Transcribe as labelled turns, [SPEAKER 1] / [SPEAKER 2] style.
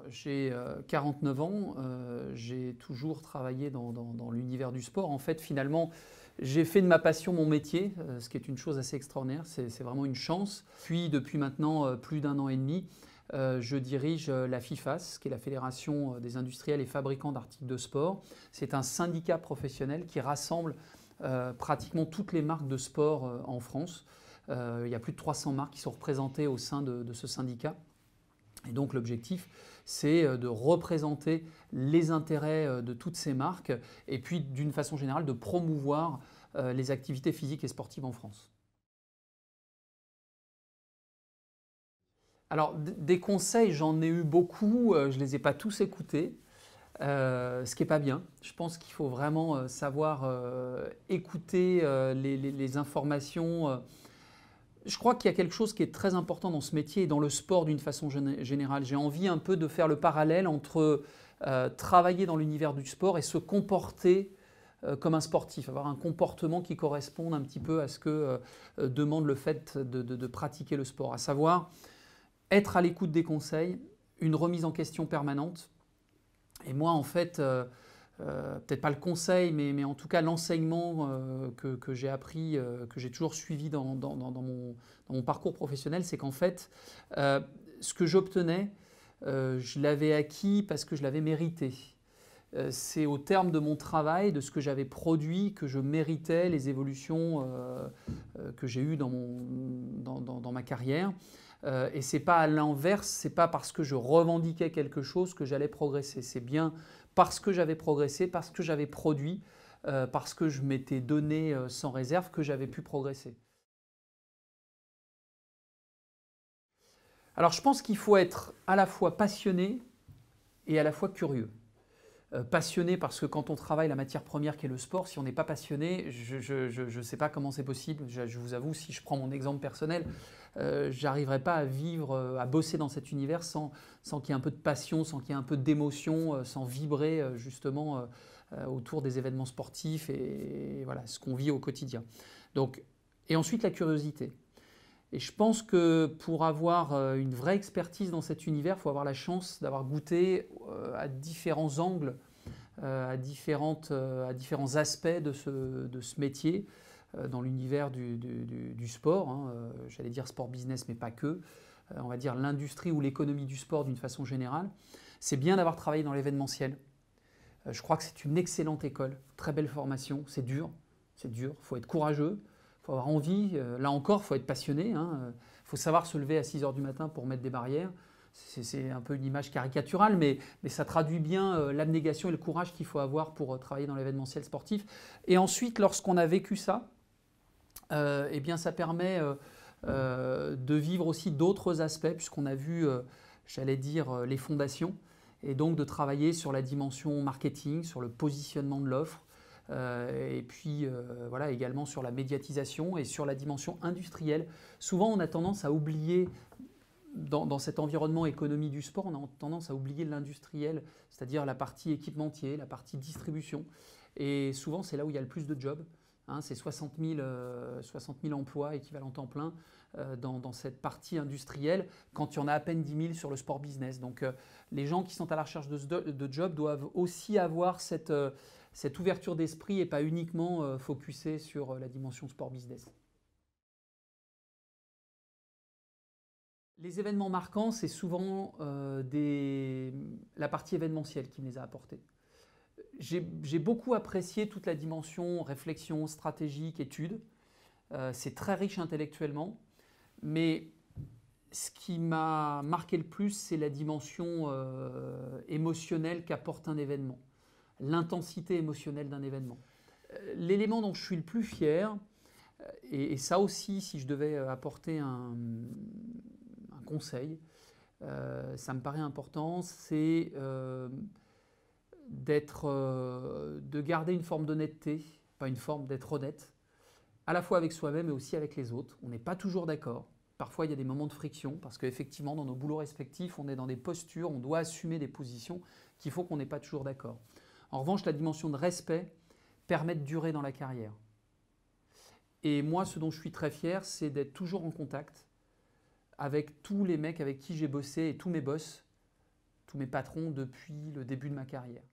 [SPEAKER 1] J'ai 49 ans, j'ai toujours travaillé dans l'univers du sport. En fait, finalement, j'ai fait de ma passion mon métier, ce qui est une chose assez extraordinaire, c'est vraiment une chance. Puis, depuis maintenant plus d'un an et demi, je dirige la FIFAS, qui est la Fédération des industriels et fabricants d'articles de sport. C'est un syndicat professionnel qui rassemble pratiquement toutes les marques de sport en France. Il y a plus de 300 marques qui sont représentées au sein de ce syndicat. Et donc l'objectif, c'est de représenter les intérêts de toutes ces marques et puis d'une façon générale de promouvoir les activités physiques et sportives en France. Alors des conseils, j'en ai eu beaucoup, je ne les ai pas tous écoutés, ce qui n'est pas bien. Je pense qu'il faut vraiment savoir écouter les informations. Je crois qu'il y a quelque chose qui est très important dans ce métier et dans le sport d'une façon générale. J'ai envie un peu de faire le parallèle entre travailler dans l'univers du sport et se comporter comme un sportif, avoir un comportement qui corresponde un petit peu à ce que demande le fait de pratiquer le sport, à savoir être à l'écoute des conseils, une remise en question permanente. Et moi, en fait, peut-être pas le conseil, mais en tout cas l'enseignement que j'ai appris, que j'ai toujours suivi dans mon parcours professionnel, c'est qu'en fait, ce que j'obtenais, je l'avais acquis parce que je l'avais mérité. C'est au terme de mon travail, de ce que j'avais produit, que je méritais les évolutions que j'ai eues dans ma carrière. Et ce n'est pas à l'inverse, ce n'est pas parce que je revendiquais quelque chose que j'allais progresser. C'est bien parce que j'avais progressé, parce que j'avais produit, parce que je m'étais donné sans réserve que j'avais pu progresser. Alors je pense qu'il faut être à la fois passionné et à la fois curieux. Passionné parce que quand on travaille la matière première qui est le sport, si on n'est pas passionné, je ne sais pas comment c'est possible. Je vous avoue, si je prends mon exemple personnel, j'arriverai pas à vivre, à bosser dans cet univers sans qu'il y ait un peu de passion, sans qu'il y ait un peu d'émotion, sans vibrer justement autour des événements sportifs et voilà, ce qu'on vit au quotidien. Donc, et ensuite la curiosité. Et je pense que pour avoir une vraie expertise dans cet univers, il faut avoir la chance d'avoir goûté à différents angles, à différents aspects de ce métier dans l'univers du sport. Hein, j'allais dire sport business, mais pas que. On va dire l'industrie ou l'économie du sport d'une façon générale. C'est bien d'avoir travaillé dans l'événementiel. Je crois que c'est une excellente école, très belle formation. C'est dur, il faut être courageux. Il faut avoir envie, là encore, il faut être passionné. Il faut savoir se lever à 6 h du matin pour mettre des barrières. C'est un peu une image caricaturale, mais ça traduit bien l'abnégation et le courage qu'il faut avoir pour travailler dans l'événementiel sportif. Et ensuite, lorsqu'on a vécu ça, eh bien, ça permet de vivre aussi d'autres aspects, puisqu'on a vu, j'allais dire, les fondations, et donc de travailler sur la dimension marketing, sur le positionnement de l'offre, et puis voilà, également sur la médiatisation et sur la dimension industrielle. Souvent, on a tendance à oublier, dans cet environnement économie du sport, on a tendance à oublier l'industriel, c'est-à-dire la partie équipementier, la partie distribution. Et souvent, c'est là où il y a le plus de jobs. Hein, c'est 60 000 emplois équivalent temps plein dans cette partie industrielle, quand il y en a à peine 10 000 sur le sport business. Donc les gens qui sont à la recherche de jobs doivent aussi avoir cette ouverture d'esprit et pas uniquement focuser sur la dimension sport business. Les événements marquants, c'est souvent la partie événementielle qui me les a apportés. J'ai beaucoup apprécié toute la dimension réflexion, stratégique, étude. C'est très riche intellectuellement, mais ce qui m'a marqué le plus, c'est la dimension émotionnelle qu'apporte un événement, l'intensité émotionnelle d'un événement. L'élément dont je suis le plus fier, et ça aussi, si je devais apporter un conseil, ça me paraît important, c'est de garder une forme d'honnêteté, pas une forme d'être honnête, à la fois avec soi-même et aussi avec les autres. On n'est pas toujours d'accord. Parfois, il y a des moments de friction parce qu'effectivement, dans nos boulots respectifs, on est dans des postures, on doit assumer des positions qu'il faut qu'on n'est pas toujours d'accord. En revanche, la dimension de respect permet de durer dans la carrière. Et moi, ce dont je suis très fier, c'est d'être toujours en contact avec tous les mecs avec qui j'ai bossé et tous mes boss tous mes patrons depuis le début de ma carrière.